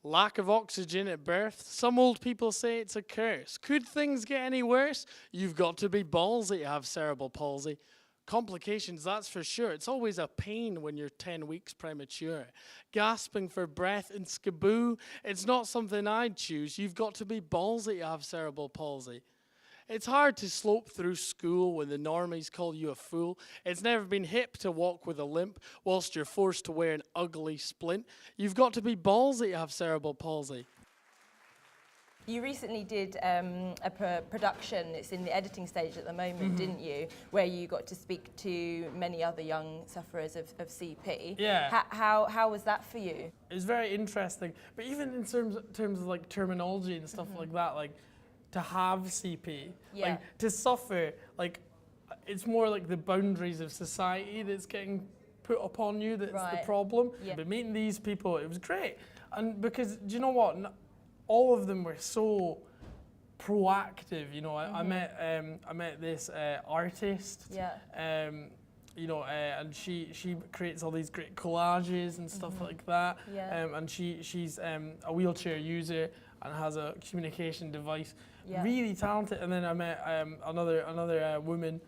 Lack of oxygen at birth. Some old people say it's a curse. Could things get any worse? You've got to be ballsy to have cerebral palsy. Complications, that's for sure. It's always a pain when you're 10 weeks premature. Gasping for breath and skaboo, it's not something I'd choose. You've got to be ballsy to have cerebral palsy. It's hard to slope through school when the normies call you a fool. It's never been hip to walk with a limp whilst you're forced to wear an ugly splint. You've got to be ballsy to have cerebral palsy. You recently did a production, it's in the editing stage at the moment, didn't you? Where you got to speak to many other young sufferers of CP. Yeah. How was that for you? It was very interesting. But even in terms of like terminology and stuff like that, like to have CP, like to suffer, like it's more like the boundaries of society that's getting put upon you that's the problem. Yeah. But meeting these people, it was great. And because, do you know what? All of them were so proactive, you know. I met this artist, you know, and she creates all these great collages and stuff like that. And she's a wheelchair user and has a communication device. Really talented. And then I met another woman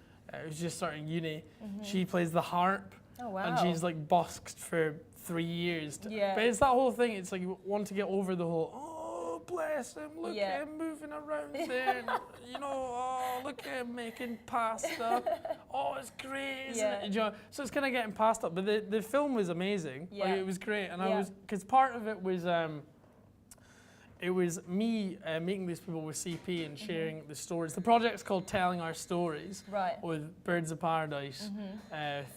who's just starting uni. She plays the harp. Oh, wow. And she's like busked for 3 years. But it's that whole thing. It's like you want to get over the whole, oh, bless him, look at him moving around there. And, you know, oh, look at him making pasta. Oh, it's great, isn't it? You know, so it's kind of getting past that. But the film was amazing. Like, it was great. And I was, because part of it was me meeting these people with CP and sharing the stories. The project's called Telling Our Stories with Birds of Paradise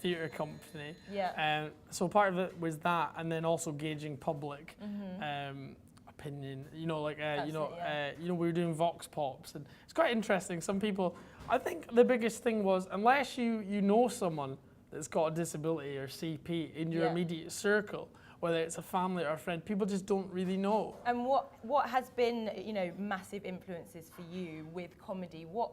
Theatre Company. So part of it was that, and then also gauging public opinion. You know, like you know, we were doing vox pops, and it's quite interesting. Some people, I think the biggest thing was, unless you know someone that's got a disability or CP in your immediate circle, whether it's a family or a friend, people just don't really know. And what has been, you know, massive influences for you with comedy? What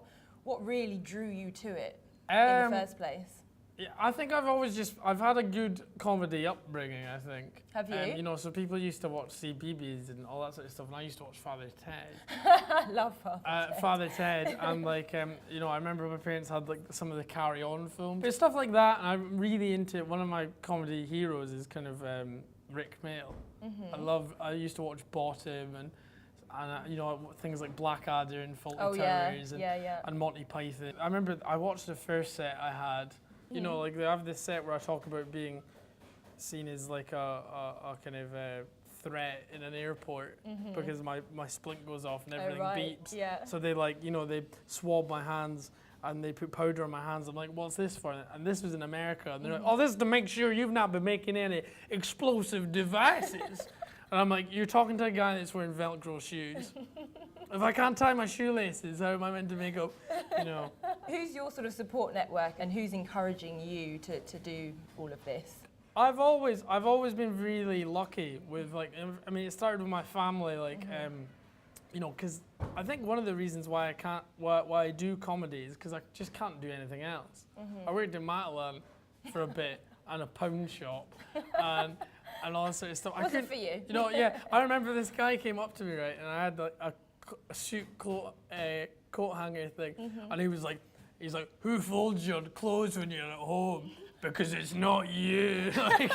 really drew you to it in the first place? Yeah, I think I've had a good comedy upbringing, I think. Have you? You know, so people used to watch CBeebies and all that sort of stuff, and I used to watch Father Ted. I love Father Ted. Father Ted, and like, you know, I remember my parents had like some of the Carry On films. There's stuff like that, and I'm really into it. One of my comedy heroes is kind of Rick Mail. I used to watch Bottom and you know, things like Blackadder and Fawlty Towers and Monty Python. I remember I watched the first set I had. You know, like they have this set where I talk about being seen as like a kind of threat in an airport because my splint goes off and everything beeps. So they like, you know, they swab my hands and they put powder on my hands. I'm like, what's this for? And this was in America. And they're like, oh, this is to make sure you've not been making any explosive devices. And I'm like, you're talking to a guy that's wearing Velcro shoes. If I can't tie my shoelaces, how am I meant to make up, you know? Who's your sort of support network, and who's encouraging you to do all of this? I've always been really lucky with, like, I mean, it started with my family, like, you know, because I think one of the reasons why I do comedy is because I just can't do anything else. I worked in Matalan for a bit and a pound shop and all that sort of stuff. Was it for you? You know, I remember this guy came up to me, right, and I had like a suit coat hanger thing, and he was like, who folds your clothes when you're at home? Because it's not you. And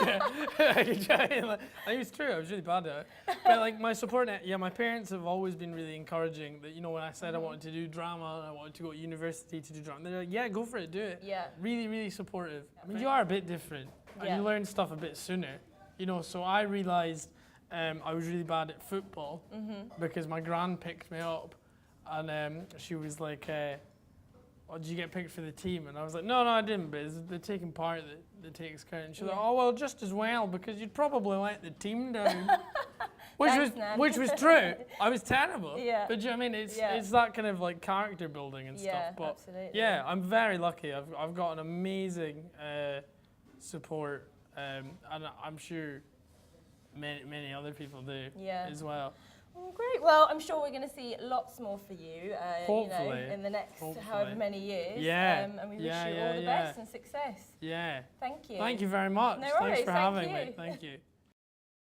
it was true, I was really bad at it. But like my support net, my parents have always been really encouraging that, you know, when I said I wanted to do drama and I wanted to go to university to do drama, they're like, yeah, go for it, do it. Really, really supportive. I mean, you are a bit different, and you learn stuff a bit sooner. You know, so I realised I was really bad at football because my gran picked me up, and she was like, oh, did you get picked for the team? And I was like, no, I didn't, but it's the taking part that takes count. And she was like, oh, well, just as well, because you'd probably let the team down. which was true. I was terrible. But do you know what I mean? It's that kind of like character building and stuff. But absolutely. Yeah, I'm very lucky. I've got an amazing support, and I'm sure many other people do as well. Well, great. Well, I'm sure we're going to see lots more for you, hopefully, you know, in the next however many years. And we wish you all the best and success. Yeah. Thank you. Thank you very much. No worries. Thanks for having me. Thank you.